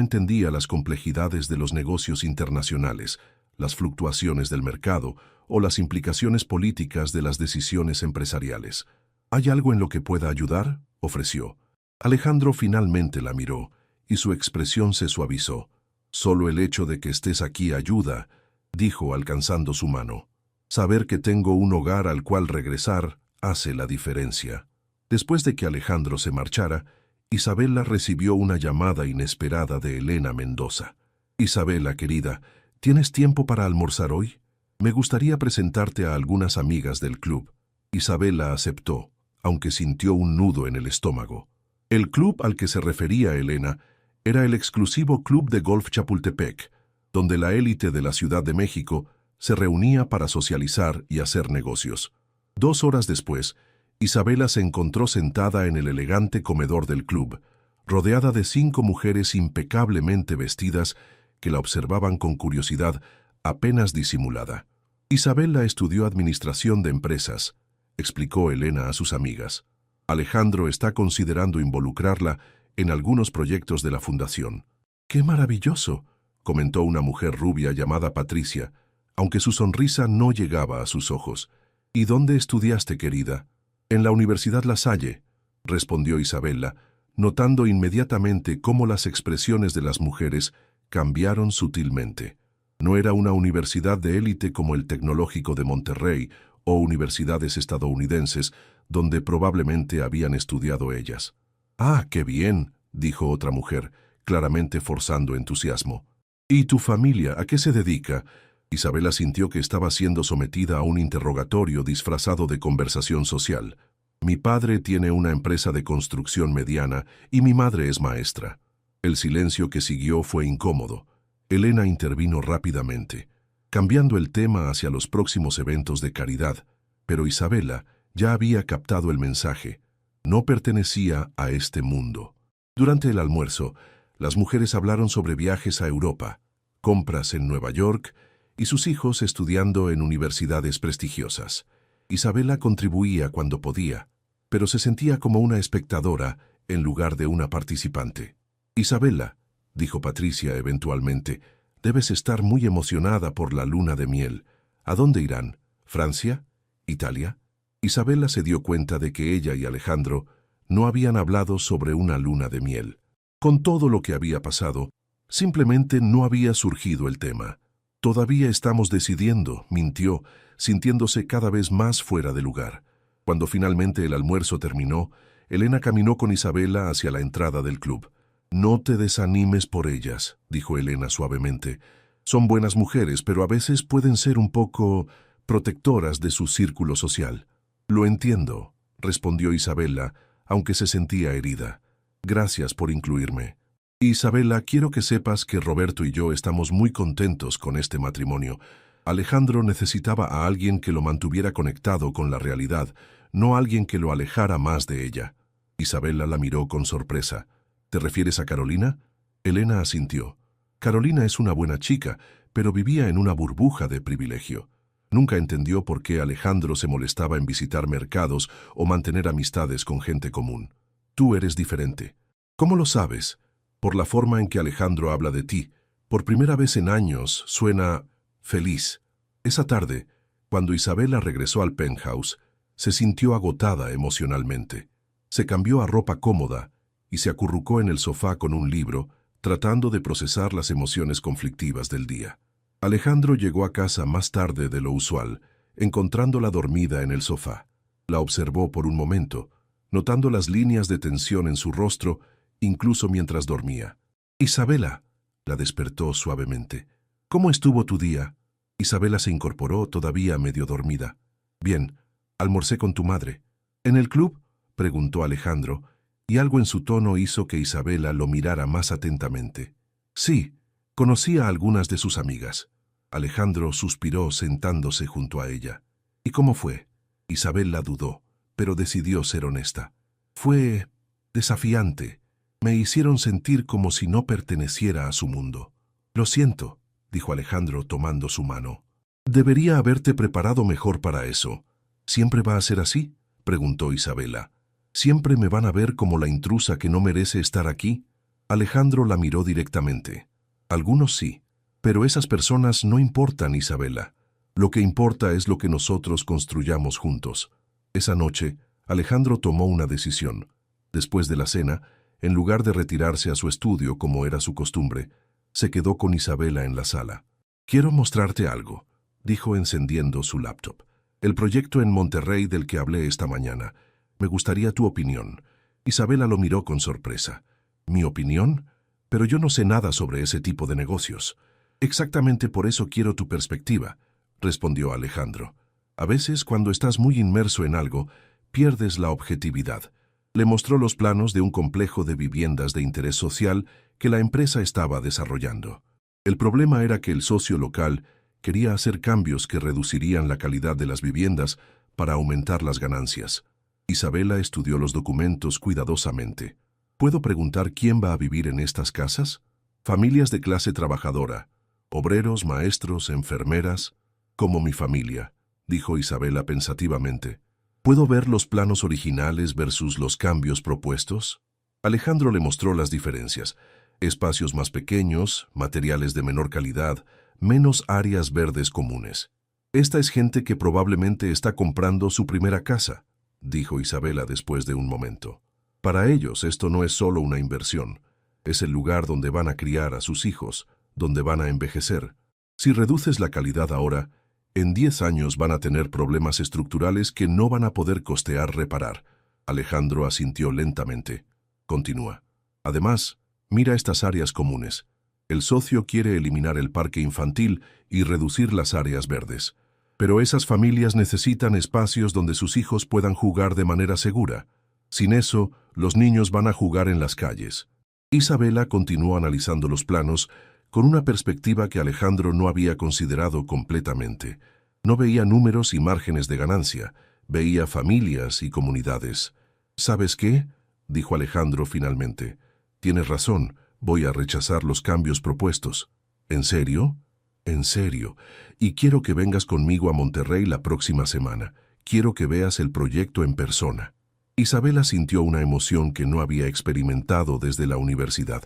entendía las complejidades de los negocios internacionales, las fluctuaciones del mercado o las implicaciones políticas de las decisiones empresariales. ¿Hay algo en lo que pueda ayudar?, ofreció. Alejandro finalmente la miró, y su expresión se suavizó. Solo el hecho de que estés aquí ayuda, dijo alcanzando su mano. Saber que tengo un hogar al cual regresar hace la diferencia. Después de que Alejandro se marchara, Isabella recibió una llamada inesperada de Elena Mendoza. Isabella, querida, ¿tienes tiempo para almorzar hoy? Me gustaría presentarte a algunas amigas del club. Isabella aceptó, aunque sintió un nudo en el estómago. El club al que se refería Elena era el exclusivo Club de Golf Chapultepec, donde la élite de la Ciudad de México se reunía para socializar y hacer negocios. 2 horas después, Isabella se encontró sentada en el elegante comedor del club, rodeada de 5 mujeres impecablemente vestidas que la observaban con curiosidad apenas disimulada. Isabella estudió administración de empresas, explicó Elena a sus amigas. Alejandro está considerando involucrarla en algunos proyectos de la fundación. ¡Qué maravilloso!, comentó una mujer rubia llamada Patricia, aunque su sonrisa no llegaba a sus ojos. ¿Y dónde estudiaste, querida? En la Universidad La Salle, respondió Isabella, notando inmediatamente cómo las expresiones de las mujeres cambiaron sutilmente. No era una universidad de élite como el Tecnológico de Monterrey o universidades estadounidenses, donde probablemente habían estudiado ellas. «Ah, qué bien», dijo otra mujer, claramente forzando entusiasmo. «¿Y tu familia a qué se dedica?» Isabella sintió que estaba siendo sometida a un interrogatorio disfrazado de conversación social. «Mi padre tiene una empresa de construcción mediana y mi madre es maestra». El silencio que siguió fue incómodo. Elena intervino rápidamente, cambiando el tema hacia los próximos eventos de caridad, pero Isabella ya había captado el mensaje. No pertenecía a este mundo. Durante el almuerzo, las mujeres hablaron sobre viajes a Europa. compras en Nueva York y sus hijos estudiando en universidades prestigiosas. Isabela contribuía cuando podía, pero se sentía como una espectadora en lugar de una participante. «Isabela», dijo Patricia eventualmente, «debes estar muy emocionada por la luna de miel. ¿A dónde irán? ¿Francia? ¿Italia?» Isabela se dio cuenta de que ella y Alejandro no habían hablado sobre una luna de miel. Con todo lo que había pasado, simplemente no había surgido el tema. «Todavía estamos decidiendo», mintió, sintiéndose cada vez más fuera de lugar. Cuando finalmente el almuerzo terminó, Elena caminó con Isabela hacia la entrada del club. «No te desanimes por ellas», dijo Elena suavemente. «Son buenas mujeres, pero a veces pueden ser un poco protectoras de su círculo social». «Lo entiendo», respondió Isabela, aunque se sentía herida. «Gracias por incluirme». «Isabela, quiero que sepas que Roberto y yo estamos muy contentos con este matrimonio. Alejandro necesitaba a alguien que lo mantuviera conectado con la realidad, no alguien que lo alejara más de ella». Isabela la miró con sorpresa. «¿Te refieres a Carolina?» Elena asintió. «Carolina es una buena chica, pero vivía en una burbuja de privilegio. Nunca entendió por qué Alejandro se molestaba en visitar mercados o mantener amistades con gente común. Tú eres diferente». «¿Cómo lo sabes?» «Por la forma en que Alejandro habla de ti. Por primera vez en años suena feliz». Esa tarde, cuando Isabela regresó al penthouse, se sintió agotada emocionalmente. Se cambió a ropa cómoda y se acurrucó en el sofá con un libro, tratando de procesar las emociones conflictivas del día. Alejandro llegó a casa más tarde de lo usual, encontrándola dormida en el sofá. La observó por un momento, notando las líneas de tensión en su rostro, incluso mientras dormía. «Isabela», la despertó suavemente. «¿Cómo estuvo tu día?» Isabela se incorporó, todavía medio dormida. «Bien, almorcé con tu madre». «¿En el club?», preguntó Alejandro, y algo en su tono hizo que Isabela lo mirara más atentamente. «Sí, conocí a algunas de sus amigas». Alejandro suspiró sentándose junto a ella. «¿Y cómo fue?». Isabela dudó, pero decidió ser honesta. «Fue desafiante. Me hicieron sentir como si no perteneciera a su mundo». «Lo siento», dijo Alejandro tomando su mano. «Debería haberte preparado mejor para eso». «¿Siempre va a ser así?», preguntó Isabela. «¿Siempre me van a ver como la intrusa que no merece estar aquí?». Alejandro la miró directamente. «Algunos sí, pero esas personas no importan, Isabela. Lo que importa es lo que nosotros construyamos juntos». Esa noche, Alejandro tomó una decisión. Después de la cena, en lugar de retirarse a su estudio como era su costumbre, se quedó con Isabela en la sala. «Quiero mostrarte algo», dijo encendiendo su laptop. «El proyecto en Monterrey del que hablé esta mañana. Me gustaría tu opinión». Isabela lo miró con sorpresa. «¿Mi opinión? Pero yo no sé nada sobre ese tipo de negocios». «Exactamente por eso quiero tu perspectiva», respondió Alejandro. «A veces, cuando estás muy inmerso en algo, pierdes la objetividad». Le mostró los planos de un complejo de viviendas de interés social que la empresa estaba desarrollando. El problema era que el socio local quería hacer cambios que reducirían la calidad de las viviendas para aumentar las ganancias. Isabela estudió los documentos cuidadosamente. «¿Puedo preguntar quién va a vivir en estas casas?» «Familias de clase trabajadora, obreros, maestros, enfermeras, como mi familia», dijo Isabela pensativamente. «¿Puedo ver los planos originales versus los cambios propuestos?» Alejandro le mostró las diferencias. Espacios más pequeños, materiales de menor calidad, menos áreas verdes comunes. «Esta es gente que probablemente está comprando su primera casa», dijo Isabela después de un momento. «Para ellos esto no es solo una inversión, es el lugar donde van a criar a sus hijos, donde van a envejecer. Si reduces la calidad ahora, en 10 años van a tener problemas estructurales que no van a poder costear reparar». Alejandro asintió lentamente. Continúa. «Además, mira estas áreas comunes. El socio quiere eliminar el parque infantil y reducir las áreas verdes. Pero esas familias necesitan espacios donde sus hijos puedan jugar de manera segura. Sin eso, los niños van a jugar en las calles». Isabela continuó analizando los planos con una perspectiva que Alejandro no había considerado completamente. No veía números y márgenes de ganancia, veía familias y comunidades. «¿Sabes qué?», dijo Alejandro finalmente. «Tienes razón, voy a rechazar los cambios propuestos». ¿En serio? En serio. Y quiero que vengas conmigo a Monterrey la próxima semana. Quiero que veas el proyecto en persona. Isabela sintió una emoción que no había experimentado desde la universidad.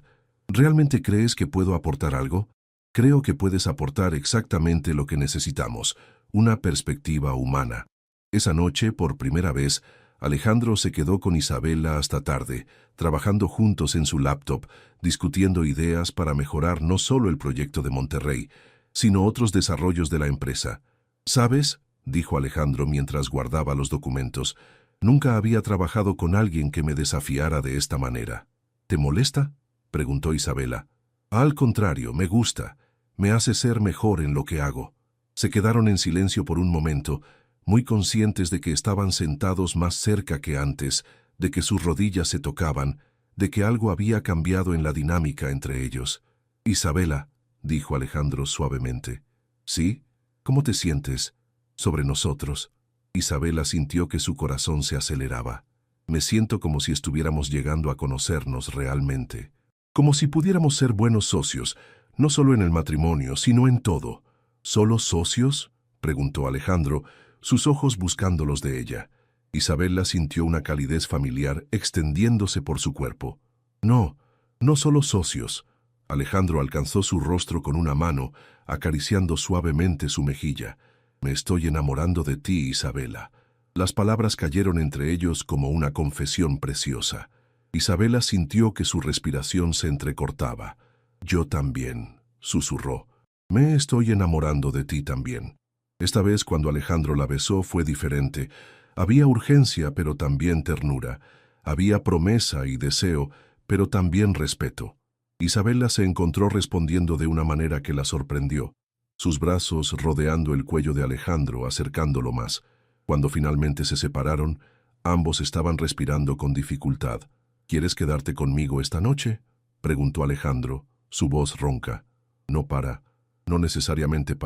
¿Realmente crees que puedo aportar algo? Creo que puedes aportar exactamente lo que necesitamos, una perspectiva humana. Esa noche, por primera vez, Alejandro se quedó con Isabela hasta tarde, trabajando juntos en su laptop, discutiendo ideas para mejorar no solo el proyecto de Monterrey, sino otros desarrollos de la empresa. ¿Sabes?, dijo Alejandro mientras guardaba los documentos, nunca había trabajado con alguien que me desafiara de esta manera. ¿Te molesta?, preguntó Isabela. Al contrario, me gusta. Me hace ser mejor en lo que hago. Se quedaron en silencio por un momento, muy conscientes de que estaban sentados más cerca que antes, de que sus rodillas se tocaban, de que algo había cambiado en la dinámica entre ellos. Isabela, dijo Alejandro suavemente. ¿Sí? ¿Cómo te sientes? Sobre nosotros. Isabela sintió que su corazón se aceleraba. Me siento como si estuviéramos llegando a conocernos realmente. Como si pudiéramos ser buenos socios, no solo en el matrimonio, sino en todo. ¿Solo socios?, preguntó Alejandro, sus ojos buscando los de ella. Isabela sintió una calidez familiar extendiéndose por su cuerpo. No, no solo socios. Alejandro alcanzó su rostro con una mano, acariciando suavemente su mejilla. Me estoy enamorando de ti, Isabela. Las palabras cayeron entre ellos como una confesión preciosa. Isabela sintió que su respiración se entrecortaba. Yo también, susurró. Me estoy enamorando de ti también. Esta vez cuando Alejandro la besó fue diferente. Había urgencia, pero también ternura. Había promesa y deseo, pero también respeto. Isabela se encontró respondiendo de una manera que la sorprendió, sus brazos rodeando el cuello de Alejandro, acercándolo más. Cuando finalmente se separaron, ambos estaban respirando con dificultad. ¿Quieres quedarte conmigo esta noche?, preguntó Alejandro, su voz ronca. No necesariamente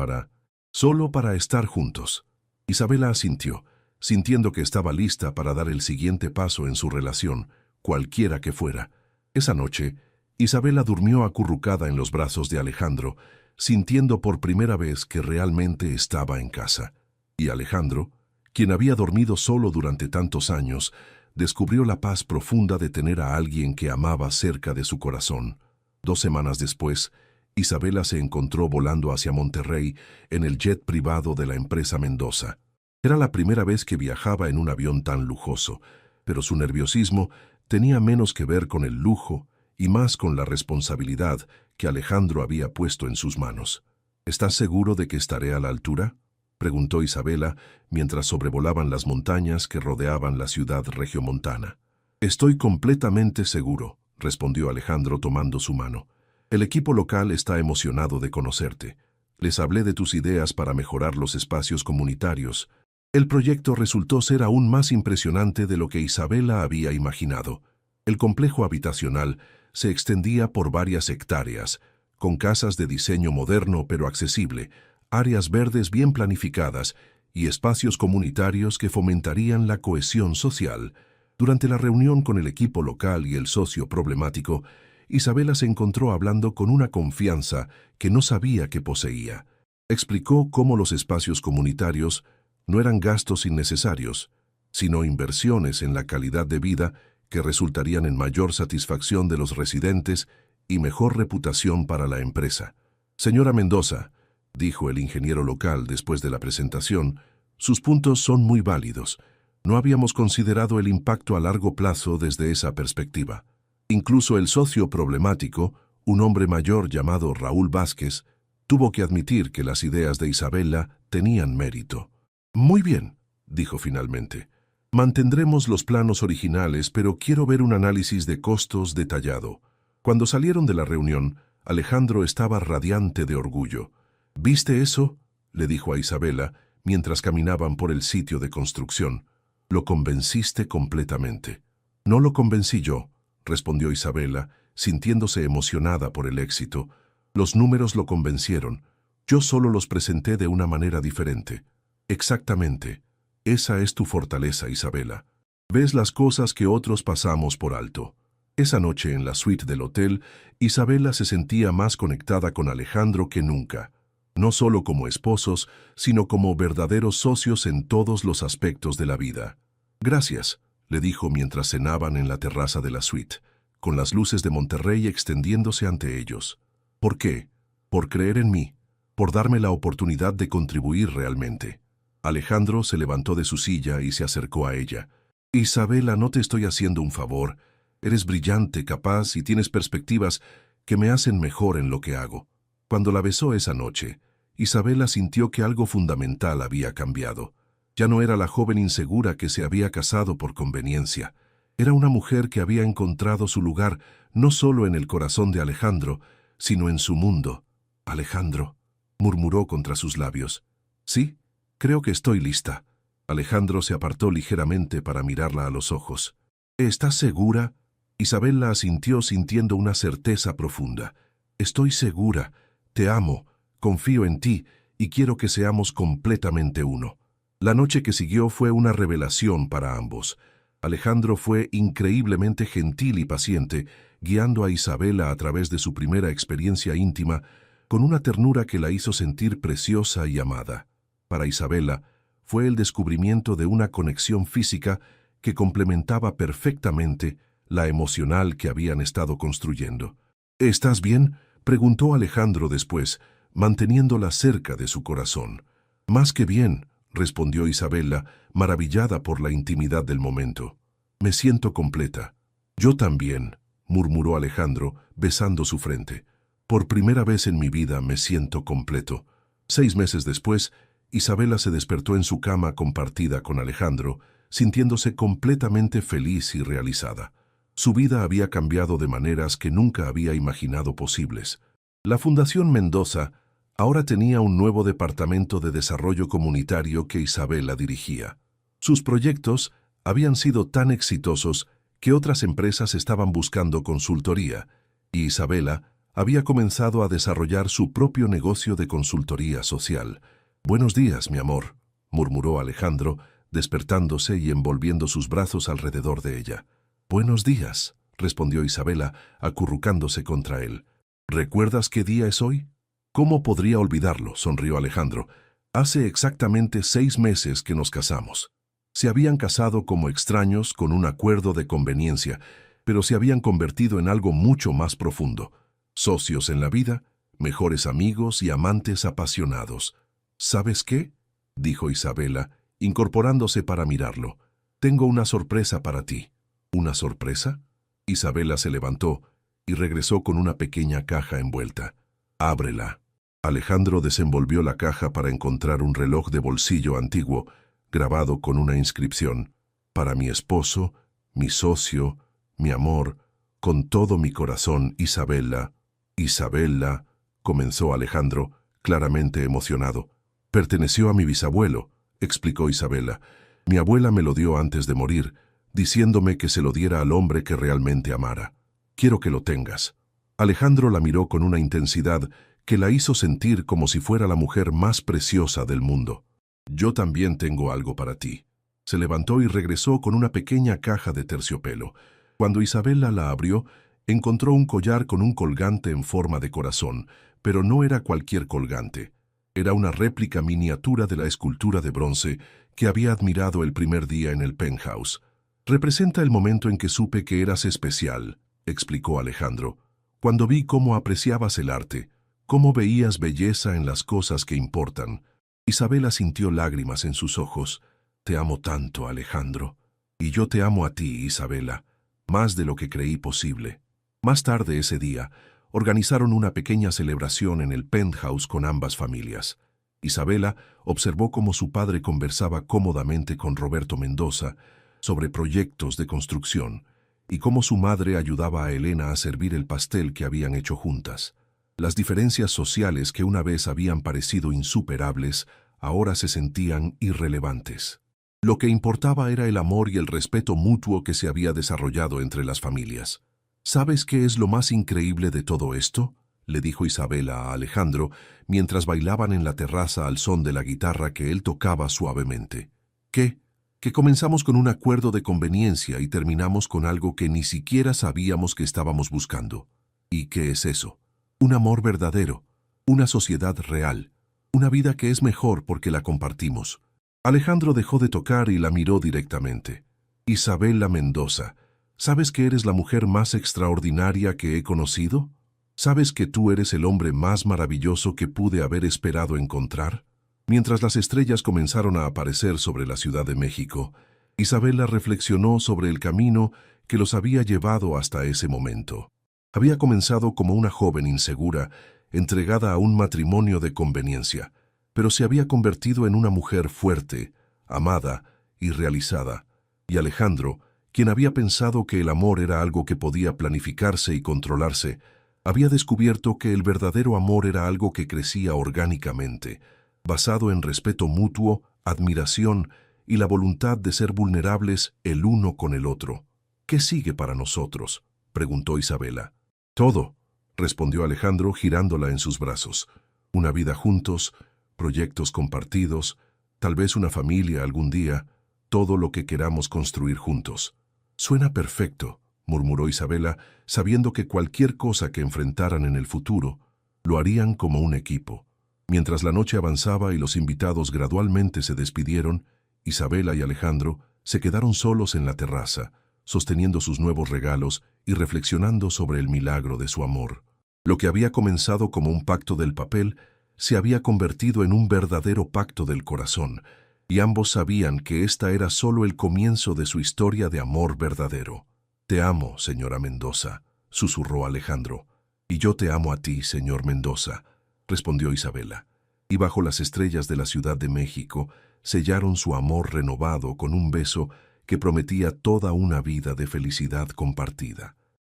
solo para estar juntos. Isabela asintió, sintiendo que estaba lista para dar el siguiente paso en su relación, cualquiera que fuera. Esa noche, Isabela durmió acurrucada en los brazos de Alejandro, sintiendo por primera vez que realmente estaba en casa. Y Alejandro, quien había dormido solo durante tantos años, descubrió la paz profunda de tener a alguien que amaba cerca de su corazón. 2 semanas después, Isabela se encontró volando hacia Monterrey en el jet privado de la empresa Mendoza. Era la primera vez que viajaba en un avión tan lujoso, pero su nerviosismo tenía menos que ver con el lujo y más con la responsabilidad que Alejandro había puesto en sus manos. ¿Estás seguro de que estaré a la altura?, preguntó Isabela mientras sobrevolaban las montañas que rodeaban la ciudad regiomontana. Estoy completamente seguro, respondió Alejandro tomando su mano. El equipo local está emocionado de conocerte. Les hablé de tus ideas para mejorar los espacios comunitarios. El proyecto resultó ser aún más impresionante de lo que Isabela había imaginado. El complejo habitacional se extendía por varias hectáreas, con casas de diseño moderno pero accesible, áreas verdes bien planificadas y espacios comunitarios que fomentarían la cohesión social. Durante la reunión con el equipo local y el socio problemático, Isabela se encontró hablando con una confianza que no sabía que poseía. Explicó cómo los espacios comunitarios no eran gastos innecesarios, sino inversiones en la calidad de vida que resultarían en mayor satisfacción de los residentes y mejor reputación para la empresa. Señora Mendoza, dijo el ingeniero local después de la presentación, sus puntos son muy válidos. No habíamos considerado el impacto a largo plazo desde esa perspectiva. Incluso el socio problemático, un hombre mayor llamado Raúl Vázquez, tuvo que admitir que las ideas de Isabela tenían mérito. Muy bien, dijo finalmente. Mantendremos los planos originales, pero quiero ver un análisis de costos detallado. Cuando salieron de la reunión, Alejandro estaba radiante de orgullo. ¿Viste eso?, le dijo a Isabela mientras caminaban por el sitio de construcción. Lo convenciste completamente. No lo convencí yo, respondió Isabela, sintiéndose emocionada por el éxito. Los números lo convencieron. Yo solo los presenté de una manera diferente. Exactamente. Esa es tu fortaleza, Isabela. Ves las cosas que otros pasamos por alto. Esa noche en la suite del hotel, Isabela se sentía más conectada con Alejandro que nunca, no solo como esposos, sino como verdaderos socios en todos los aspectos de la vida. «Gracias», le dijo mientras cenaban en la terraza de la suite, con las luces de Monterrey extendiéndose ante ellos. «¿Por qué? Por creer en mí, por darme la oportunidad de contribuir realmente». Alejandro se levantó de su silla y se acercó a ella. «Isabela, no te estoy haciendo un favor. Eres brillante, capaz y tienes perspectivas que me hacen mejor en lo que hago». Cuando la besó esa noche, Isabela sintió que algo fundamental había cambiado. Ya no era la joven insegura que se había casado por conveniencia. Era una mujer que había encontrado su lugar no solo en el corazón de Alejandro, sino en su mundo. «Alejandro», murmuró contra sus labios. «Sí, creo que estoy lista». Alejandro se apartó ligeramente para mirarla a los ojos. «¿Estás segura?» Isabela asintió sintiendo una certeza profunda. «Estoy segura. Te amo, confío en ti y quiero que seamos completamente uno». La noche que siguió fue una revelación para ambos. Alejandro fue increíblemente gentil y paciente, guiando a Isabela a través de su primera experiencia íntima, con una ternura que la hizo sentir preciosa y amada. Para Isabela, fue el descubrimiento de una conexión física que complementaba perfectamente la emocional que habían estado construyendo. «¿Estás bien?», preguntó Alejandro después, manteniéndola cerca de su corazón. «Más que bien», respondió Isabela, maravillada por la intimidad del momento. «Me siento completa». «Yo también», murmuró Alejandro, besando su frente. «Por primera vez en mi vida me siento completo». 6 meses después, Isabela se despertó en su cama compartida con Alejandro, sintiéndose completamente feliz y realizada. Su vida había cambiado de maneras que nunca había imaginado posibles. La Fundación Mendoza ahora tenía un nuevo departamento de desarrollo comunitario que Isabela dirigía. Sus proyectos habían sido tan exitosos que otras empresas estaban buscando consultoría, y Isabela había comenzado a desarrollar su propio negocio de consultoría social. «Buenos días, mi amor», murmuró Alejandro, despertándose y envolviendo sus brazos alrededor de ella. «Buenos días», respondió Isabela, acurrucándose contra él. «¿Recuerdas qué día es hoy?» «¿Cómo podría olvidarlo?», sonrió Alejandro. «Hace exactamente 6 meses que nos casamos». Se habían casado como extraños con un acuerdo de conveniencia, pero se habían convertido en algo mucho más profundo. Socios en la vida, mejores amigos y amantes apasionados. «¿Sabes qué?», dijo Isabela, incorporándose para mirarlo. «Tengo una sorpresa para ti». «¿Una sorpresa?». Isabela se levantó y regresó con una pequeña caja envuelta. «Ábrela». Alejandro desenvolvió la caja para encontrar un reloj de bolsillo antiguo, grabado con una inscripción: «Para mi esposo, mi socio, mi amor, con todo mi corazón, Isabela». «Isabela», comenzó Alejandro, claramente emocionado. «Perteneció a mi bisabuelo», explicó Isabela. «Mi abuela me lo dio antes de morir, diciéndome que se lo diera al hombre que realmente amara. Quiero que lo tengas». Alejandro la miró con una intensidad que la hizo sentir como si fuera la mujer más preciosa del mundo. «Yo también tengo algo para ti». Se levantó y regresó con una pequeña caja de terciopelo. Cuando Isabela la abrió, encontró un collar con un colgante en forma de corazón, pero no era cualquier colgante. Era una réplica miniatura de la escultura de bronce que había admirado el primer día en el penthouse. «Representa el momento en que supe que eras especial», explicó Alejandro. «Cuando vi cómo apreciabas el arte, cómo veías belleza en las cosas que importan». Isabela sintió lágrimas en sus ojos. «Te amo tanto, Alejandro. Y yo te amo a ti, Isabela, más de lo que creí posible». Más tarde ese día, organizaron una pequeña celebración en el penthouse con ambas familias. Isabela observó cómo su padre conversaba cómodamente con Roberto Mendoza sobre proyectos de construcción y cómo su madre ayudaba a Elena a servir el pastel que habían hecho juntas. Las diferencias sociales que una vez habían parecido insuperables, ahora se sentían irrelevantes. Lo que importaba era el amor y el respeto mutuo que se había desarrollado entre las familias. «¿Sabes qué es lo más increíble de todo esto?», le dijo Isabela a Alejandro mientras bailaban en la terraza al son de la guitarra que él tocaba suavemente. «¿Qué? que comenzamos con un acuerdo de conveniencia y terminamos con algo que ni siquiera sabíamos que estábamos buscando. ¿Y qué es eso? Un amor verdadero, una sociedad real, una vida que es mejor porque la compartimos. Alejandro dejó de tocar y la miró directamente. Isabela Mendoza, ¿sabes que eres la mujer más extraordinaria que he conocido? ¿Sabes que tú eres el hombre más maravilloso que pude haber esperado encontrar? Mientras las estrellas comenzaron a aparecer sobre la Ciudad de México, Isabela reflexionó sobre el camino que los había llevado hasta ese momento. Había comenzado como una joven insegura, entregada a un matrimonio de conveniencia, pero se había convertido en una mujer fuerte, amada y realizada. Y Alejandro, quien había pensado que el amor era algo que podía planificarse y controlarse, había descubierto que el verdadero amor era algo que crecía orgánicamente, basado en respeto mutuo, admiración y la voluntad de ser vulnerables el uno con el otro. ¿Qué sigue para nosotros?, preguntó Isabela. Todo, respondió Alejandro girándola en sus brazos. Una vida juntos, proyectos compartidos, tal vez una familia algún día, todo lo que queramos construir juntos. Suena perfecto, murmuró Isabela, sabiendo que cualquier cosa que enfrentaran en el futuro, lo harían como un equipo. Mientras la noche avanzaba y los invitados gradualmente se despidieron, Isabela y Alejandro se quedaron solos en la terraza, sosteniendo sus nuevos regalos y reflexionando sobre el milagro de su amor. Lo que había comenzado como un pacto del papel se había convertido en un verdadero pacto del corazón, y ambos sabían que esta era solo el comienzo de su historia de amor verdadero. «Te amo, señora Mendoza», susurró Alejandro. «Y yo te amo a ti, señor Mendoza», respondió Isabela. Y bajo las estrellas de la Ciudad de México sellaron su amor renovado con un beso que prometía toda una vida de felicidad compartida.